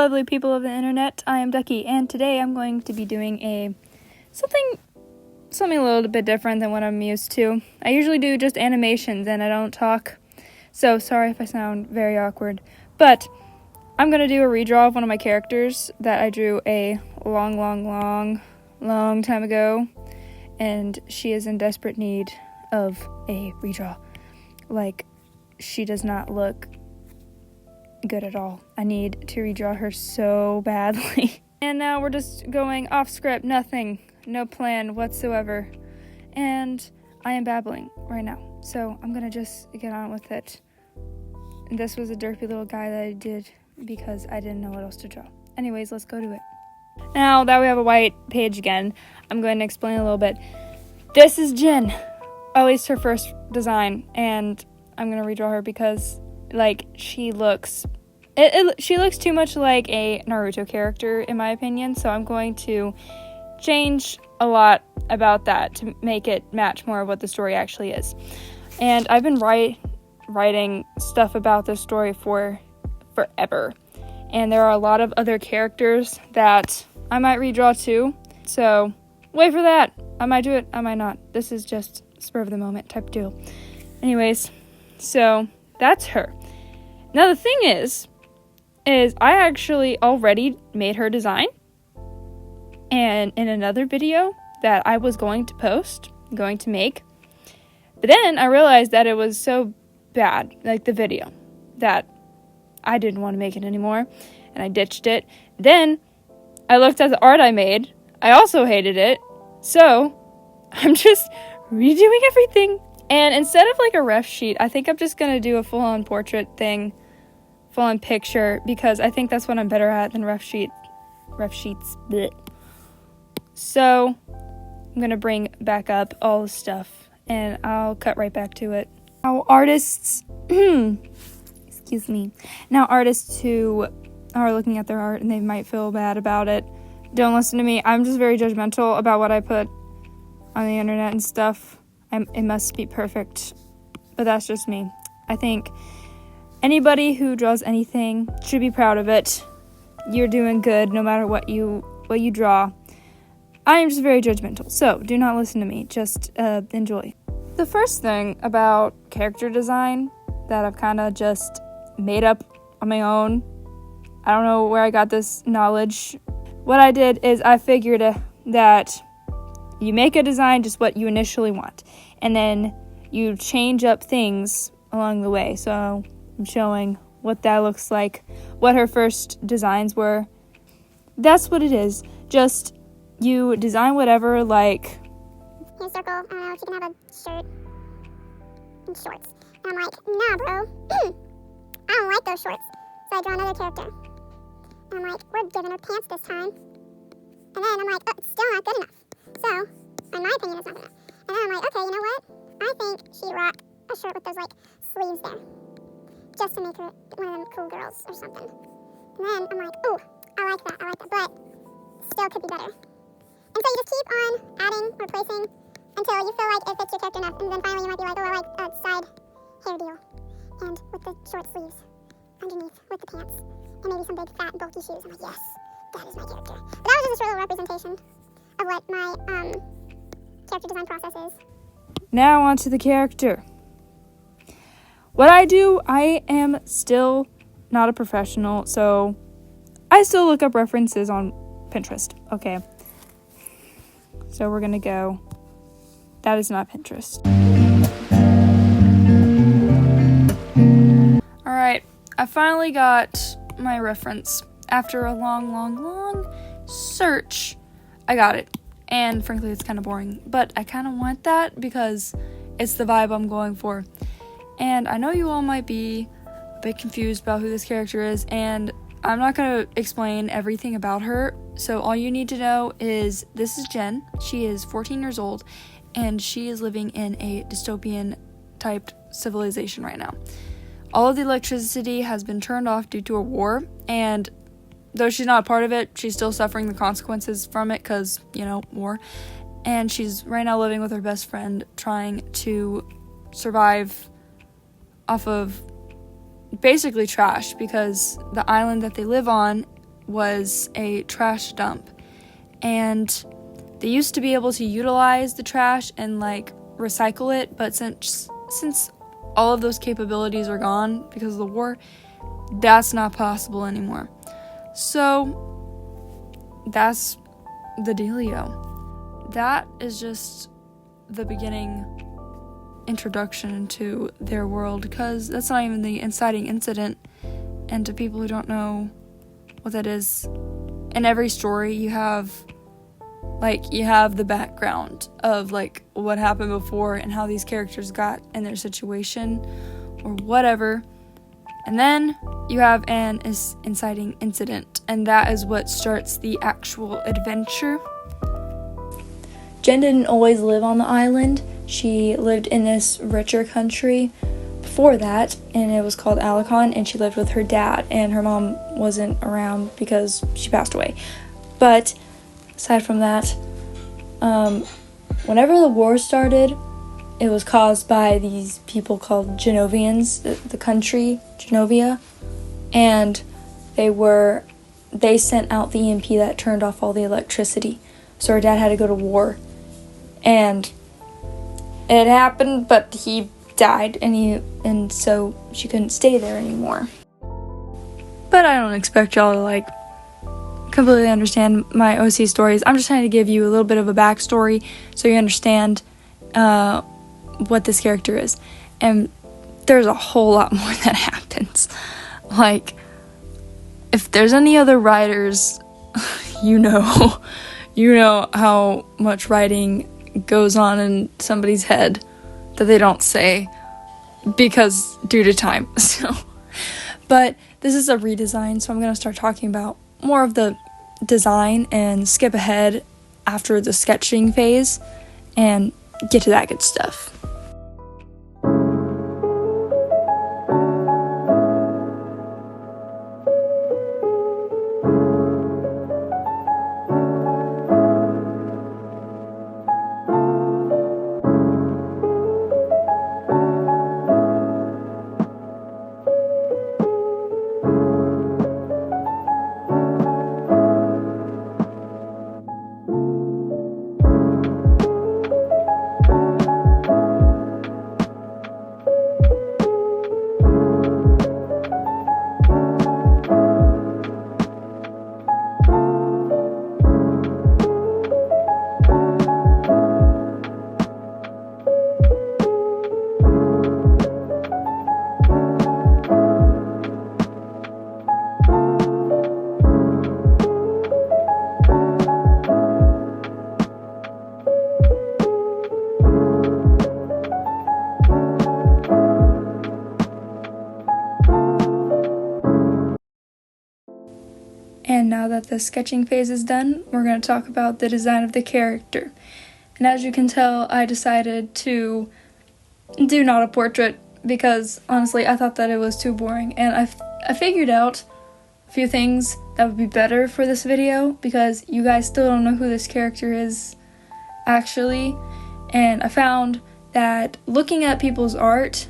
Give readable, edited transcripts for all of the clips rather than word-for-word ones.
lovely people of the internet. I am Ducky, and today I'm going to be doing something a little bit different than what I'm used to. I usually do just animations and I don't talk, so sorry if I sound very awkward. But I'm going to do a redraw of one of my characters that I drew a long time ago, and she is in desperate need of a redraw. Like, she does not look good at all. I need to redraw her so badly. And now we're just going off script, nothing, no plan whatsoever. And I am babbling right now, so I'm gonna just get on with it. And this was a derpy little guy that I did because I didn't know what else to draw. Anyways, let's go to it. Now that we have a white page again, I'm going to explain a little bit. This is Jen, at least her first design, and I'm gonna redraw her because she looks too much like a Naruto character in my opinion, so I'm going to change a lot about that to make it match more of what the story actually is. And I've been writing stuff about this story for forever, and there are a lot of other characters that I might redraw too, so wait for that. I might do it, I might not. This is just spur of the moment type deal. Anyways, so that's her. Now the thing is I actually already made her design, and in another video that I was going to make, but then I realized that it was so bad, the video, that I didn't want to make it anymore, and I ditched it. Then I looked at the art I made. I also hated it, so I'm just redoing everything. And instead of a ref sheet, I think I'm just going to do a full-on portrait thing, full-on picture, because I think that's what I'm better at than ref sheets. Blech. So I'm going to bring back up all the stuff, and I'll cut right back to it. Now artists, excuse me. Now artists who are looking at their art and they might feel bad about it, don't listen to me. I'm just very judgmental about what I put on the internet and stuff. It must be perfect, but that's just me. I think anybody who draws anything should be proud of it. You're doing good no matter what you draw. I am just very judgmental, so do not listen to me. Just enjoy. The first thing about character design that I've kind of just made up on my own, I don't know where I got this knowledge. What I did is I figured that you make a design just what you initially want, and then you change up things along the way. So I'm showing what that looks like, what her first designs were. That's what it is. Just you design whatever, Here's a circle, I don't know, she can have a shirt and shorts. And I'm like, nah bro, I don't like those shorts. So I draw another character. And I'm like, we're giving her pants this time. And then I'm like, oh, it's still not good enough. So, in my opinion, it's not good enough. And then I'm like, okay, you know what? I think she'd rock a shirt with those, sleeves there. Just to make her one of them cool girls or something. And then I'm like, ooh, I like that, but still could be better. And so you just keep on adding, replacing, until you feel like it fits your character enough. And then finally you might be like, oh, I like a side hair deal. And with the short sleeves underneath, with the pants. And maybe some big, fat, bulky shoes. I'm like, yes, that is my character. But that was just a short little representation of what my character design process is. Now on to the character. What I do, I am still not a professional, so I still look up references on Pinterest. Okay. So we're gonna go. That is not Pinterest. Alright, I finally got my reference. After a long search, I got it. And frankly, it's kind of boring, but I kind of want that because it's the vibe I'm going for. And I know you all might be a bit confused about who this character is, and I'm not going to explain everything about her. So all you need to know is this is Jen. She is 14 years old, and she is living in a dystopian type civilization right now. All of the electricity has been turned off due to a war, and though she's not a part of it, she's still suffering the consequences from it because, war. And she's right now living with her best friend, trying to survive off of basically trash because the island that they live on was a trash dump, and they used to be able to utilize the trash and like recycle it, but since all of those capabilities are gone because of the war, that's not possible anymore. So that's the dealio. That is just the beginning introduction into their world, because that's not even the inciting incident. And to people who don't know what that is, in every story you have the background of like what happened before and how these characters got in their situation or whatever, and then you have an inciting incident, and that is what starts the actual adventure. Jen didn't always live on the island. She lived in this richer country before that, and it was called Alicon, and she lived with her dad, and her mom wasn't around because she passed away. But aside from that, whenever the war started, it was caused by these people called Genovians, the country Genovia, and they sent out the EMP that turned off all the electricity. So her dad had to go to war, and it happened, but he died, and so she couldn't stay there anymore. But I don't expect y'all to like completely understand my OC stories. I'm just trying to give you a little bit of a backstory so you understand what this character is. And there's a whole lot more that happens. Like, if there's any other writers, you know how much writing goes on in somebody's head that they don't say because due to time. So, but this is a redesign, so I'm going to start talking about more of the design and skip ahead after the sketching phase and get to that good stuff. And now that the sketching phase is done, we're going to talk about the design of the character. And as you can tell, I decided to do not a portrait because honestly I thought that it was too boring, and I figured out a few things that would be better for this video because you guys still don't know who this character is actually, and I found that looking at people's art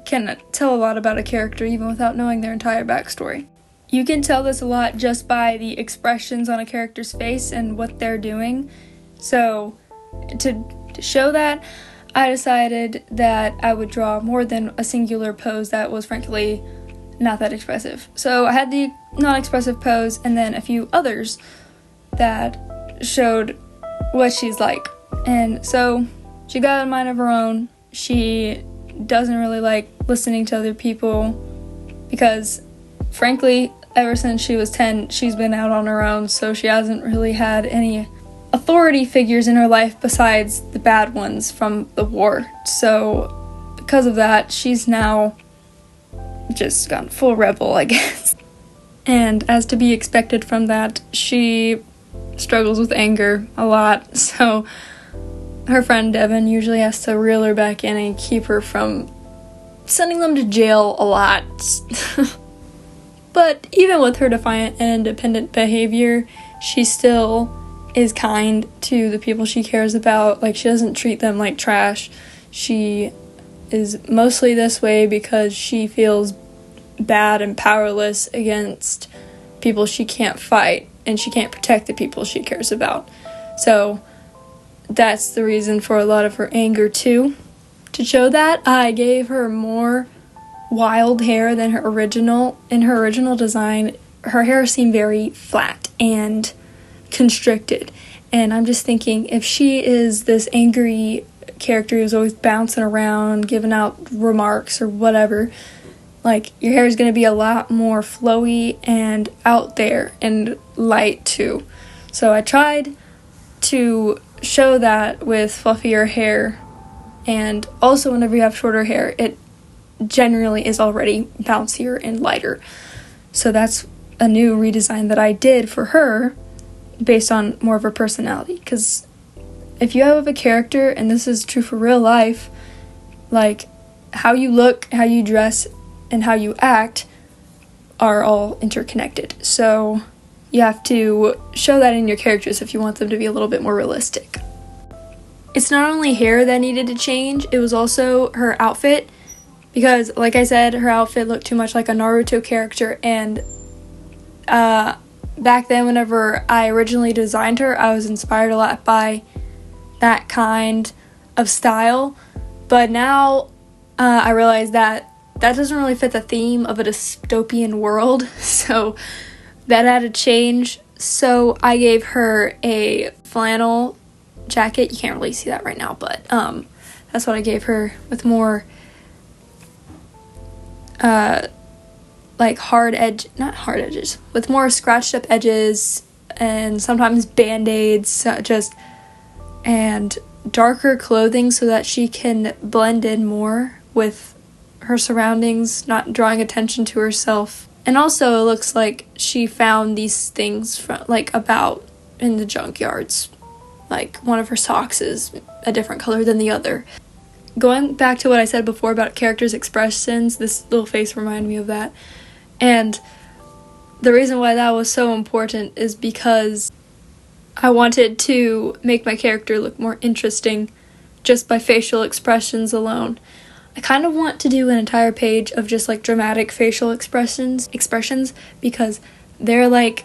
can tell a lot about a character even without knowing their entire backstory. You can tell this a lot just by the expressions on a character's face and what they're doing. So to show that, I decided that I would draw more than a singular pose that was frankly not that expressive. So I had the non-expressive pose and then a few others that showed what she's like. And so she got a mind of her own. She doesn't really like listening to other people because frankly, ever since she was 10, she's been out on her own, so she hasn't really had any authority figures in her life besides the bad ones from the war. So because of that, she's now just gone full rebel, I guess. And as to be expected from that, she struggles with anger a lot, so her friend Devin usually has to reel her back in and keep her from sending them to jail a lot. But even with her defiant and independent behavior, she still is kind to the people she cares about. Like, she doesn't treat them like trash. She is mostly this way because she feels bad and powerless against people she can't fight, and she can't protect the people she cares about. So that's the reason for a lot of her anger too. To show that, I gave her more wild hair than her original. In her original design, her hair seemed very flat and constricted. And I'm just thinking, if she is this angry character who's always bouncing around, giving out remarks or whatever, like, your hair is going to be a lot more flowy and out there and light too. So I tried to show that with fluffier hair, and also whenever you have shorter hair, it generally is already bouncier and lighter. So that's a new redesign that I did for her based on more of her personality. Because if you have a character, and this is true for real life, like, how you look, how you dress, and how you act are all interconnected. So you have to show that in your characters if you want them to be a little bit more realistic. It's not only hair that needed to change, it was also her outfit. Because, like I said, her outfit looked too much like a Naruto character, and back then, whenever I originally designed her, I was inspired a lot by that kind of style. But now I realize that doesn't really fit the theme of a dystopian world, so that had to change. So I gave her a flannel jacket. You can't really see that right now, but that's what I gave her, with more like not hard edges, with more scratched up edges, and sometimes band-aids, and darker clothing so that she can blend in more with her surroundings, not drawing attention to herself. And also, it looks like she found these things from, about in the junkyards. Like, one of her socks is a different color than the other. Going back to what I said before about characters' expressions, this little face reminded me of that. And the reason why that was so important is because I wanted to make my character look more interesting just by facial expressions alone. I kind of want to do an entire page of just dramatic facial expressions because they're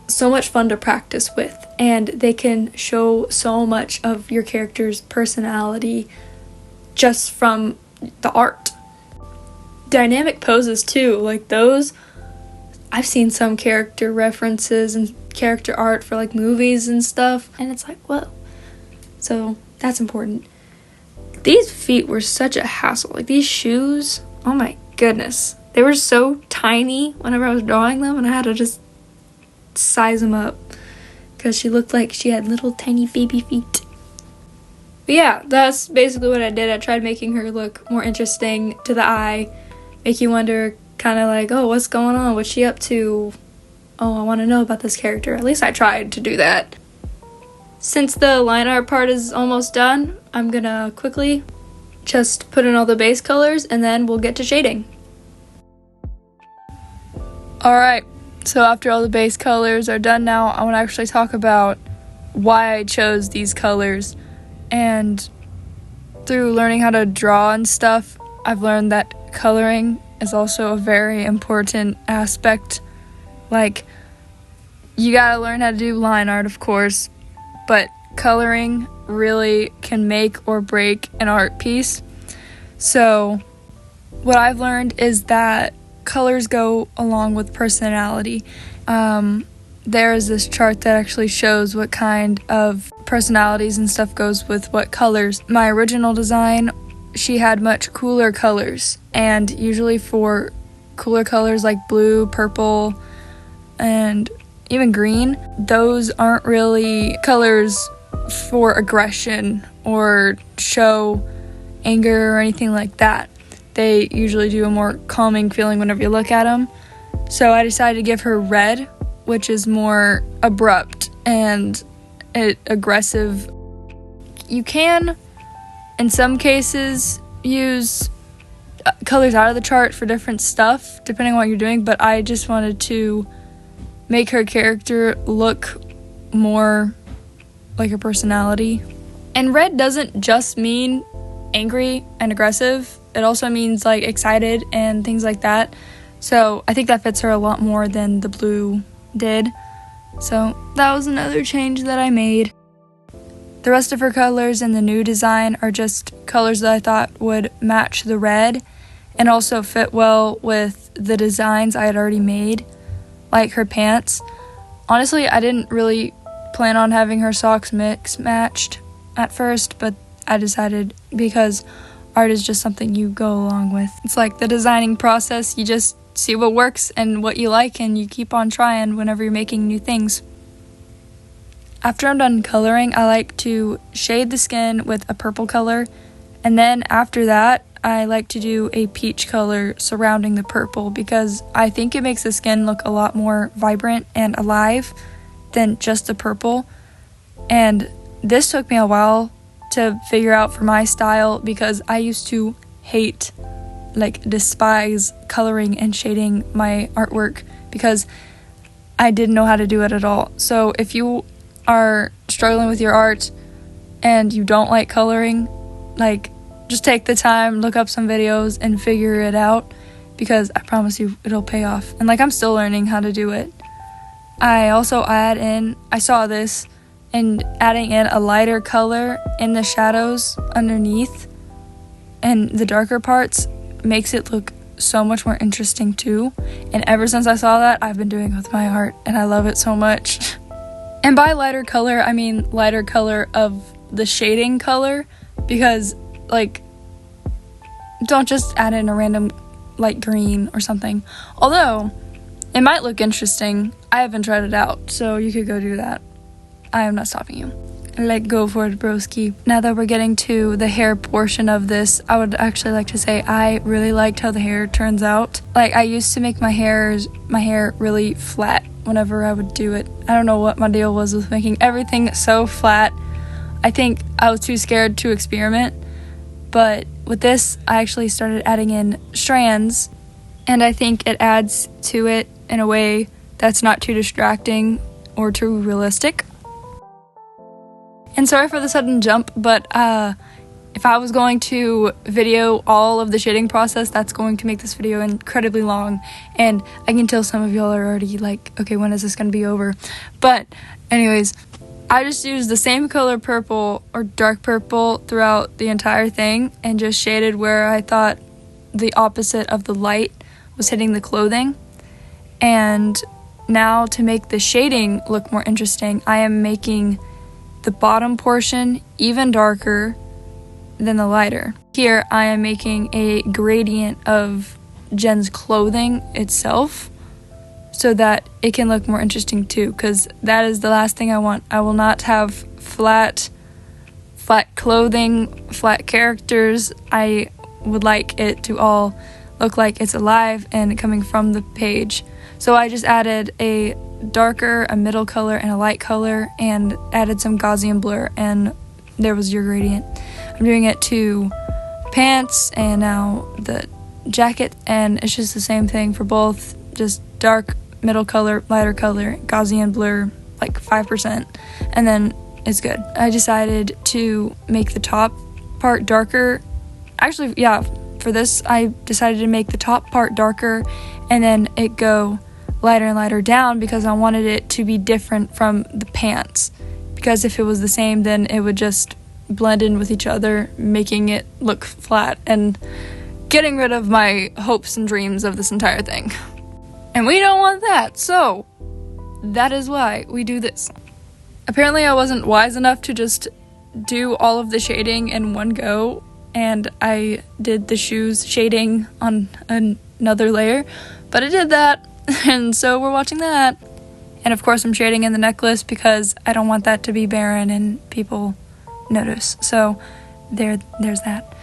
so much fun to practice with, and they can show so much of your character's personality just from the art. Dynamic poses too, those, I've seen some character references and character art for movies and stuff, and it's whoa. So that's important. These feet were such a hassle. These shoes, oh my goodness. They were so tiny whenever I was drawing them, and I had to just size them up because she looked like she had little tiny baby feet. But yeah, that's basically what I did. I tried making her look more interesting to the eye, make you wonder kind of oh, what's going on? What's she up to? Oh, I want to know about this character. At least I tried to do that. Since the line art part is almost done, I'm gonna quickly just put in all the base colors, and then we'll get to shading. Alright, so after all the base colors are done now, I want to actually talk about why I chose these colors. And through learning how to draw and stuff, I've learned that coloring is also a very important aspect. You gotta learn how to do line art, of course, but coloring really can make or break an art piece. So what I've learned is that colors go along with personality. There is this chart that actually shows what kind of personalities and stuff goes with what colors. My original design, she had much cooler colors, and usually for cooler colors like blue, purple, and even green, those aren't really colors for aggression or show anger or anything like that. They usually do a more calming feeling whenever you look at them. So I decided to give her red, which is more abrupt and aggressive. You can, in some cases, use colors out of the chart for different stuff, depending on what you're doing, but I just wanted to make her character look more like her personality. And red doesn't just mean angry and aggressive. It also means excited and things like that. So I think that fits her a lot more than the blue did. So that was another change that I made. The rest of her colors in the new design are just colors that I thought would match the red and also fit well with the designs I had already made, like her pants. Honestly, I didn't really plan on having her socks matched at first, but I decided because art is just something you go along with. It's like the designing process, you just see what works and what you like, and you keep on trying whenever you're making new things. After I'm done coloring, I like to shade the skin with a purple color, and then after that, I like to do a peach color surrounding the purple because I think it makes the skin look a lot more vibrant and alive than just the purple. And this took me a while to figure out for my style because I used to despise coloring and shading my artwork because I didn't know how to do it at all. So if you are struggling with your art and you don't like coloring, just take the time, look up some videos and figure it out because I promise you it'll pay off. And I'm still learning how to do it. I also I saw this, and adding in a lighter color in the shadows underneath and the darker parts makes it look so much more interesting too. And ever since I saw that, I've been doing it with my art and I love it so much. And by lighter color, I mean lighter color of the shading color because don't just add in a random light green or something. Although, it might look interesting. I haven't tried it out, so you could go do that. I am not stopping you. Go for it, broski. Now that we're getting to the hair portion of this, I would actually like to say I really liked how the hair turns out. I used to make my hair really flat whenever I would do it. I don't know what my deal was with making everything so flat. I think I was too scared to experiment. But with this, I actually started adding in strands, and I think it adds to it in a way that's not too distracting or too realistic. And sorry for the sudden jump, but if I was going to video all of the shading process, that's going to make this video incredibly long. And I can tell some of y'all are already okay, when is this going to be over? But anyways, I just used the same color purple or dark purple throughout the entire thing and just shaded where I thought the opposite of the light was hitting the clothing. And now to make the shading look more interesting, I am making the bottom portion even darker than the lighter. Here I am making a gradient of Jen's clothing itself so that it can look more interesting too, because that is the last thing I want. I will not have flat clothing, flat characters. I would like it to all look like it's alive and coming from the page. So I just added a darker, a middle color, and a light color, and added some Gaussian blur, and there was your gradient. I'm doing it to pants and now the jacket, and it's just the same thing for both, just dark, middle color, lighter color, Gaussian blur, 5%, and then it's good. I decided to make the top part darker. Actually, yeah, for this, I decided to make the top part darker and then it go lighter and lighter down because I wanted it to be different from the pants. Because if it was the same, then it would just blend in with each other, making it look flat and getting rid of my hopes and dreams of this entire thing. And we don't want that, so that is why we do this. Apparently I wasn't wise enough to just do all of the shading in one go, and I did the shoes shading on another layer, but I did that, and so we're watching that. And of course I'm shading in the necklace because I don't want that to be barren and people notice. So there's that.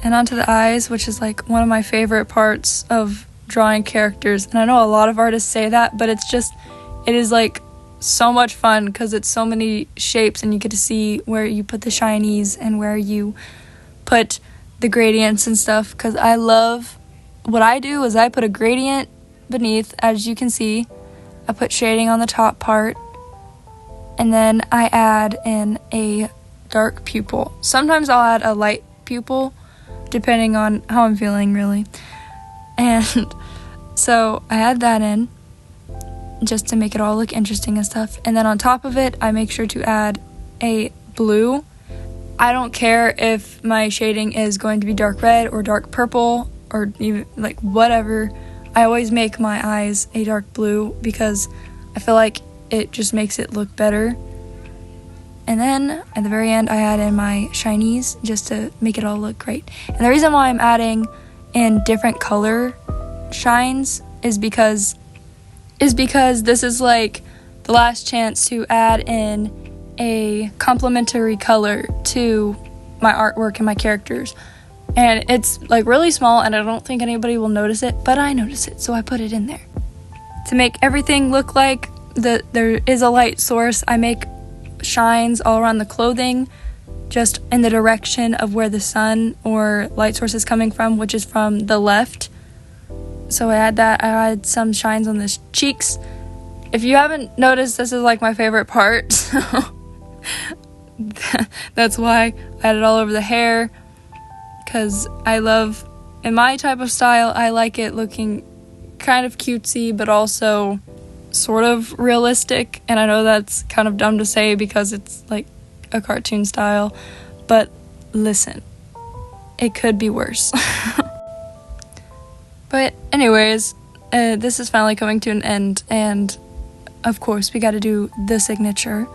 And onto the eyes, which is one of my favorite parts of drawing characters. And I know a lot of artists say that, but it is so much fun because it's so many shapes and you get to see where you put the shinies and where you put the gradients and stuff. Because I love, what I do is I put a gradient beneath, as you can see. I put shading on the top part, and then I add in a dark pupil. Sometimes I'll add a light pupil, depending on how I'm feeling, really. And so I add that in, just to make it all look interesting and stuff. And then on top of it, I make sure to add a blue. I don't care if my shading is going to be dark red or dark purple or even like whatever. I always make my eyes a dark blue because I feel like it just makes it look better. And then at the very end, I add in my shinies just to make it all look great. And the reason why I'm adding in different color shines is because this is like the last chance to add in a complementary color to my artwork and my characters. And it's like really small and I don't think anybody will notice it, but I notice it, so I put it in there. To make everything look like there is a light source, I make shines all around the clothing, just in the direction of where the sun or light source is coming from, which is from the left. So I add some shines on the cheeks. If you haven't noticed, this is like my favorite part, so that's why I add it all over the hair, because I love, in my type of style, I like it looking kind of cutesy, but also sort of realistic. And I know that's kind of dumb to say because it's like a cartoon style, but listen, it could be worse. But anyways, this is finally coming to an end, and of course we gotta do the signature.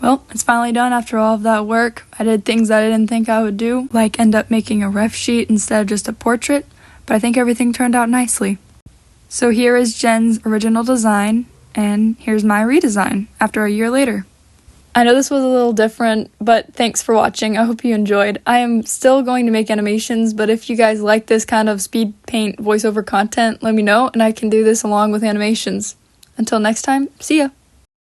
Well, it's finally done after all of that work. I did things I didn't think I would do, like end up making a ref sheet instead of just a portrait, but I think everything turned out nicely. So here is Jen's original design, and here's my redesign after a year later. I know this was a little different, but thanks for watching. I hope you enjoyed. I am still going to make animations, but if you guys like this kind of speed paint voiceover content, let me know, and I can do this along with animations. Until next time, see ya!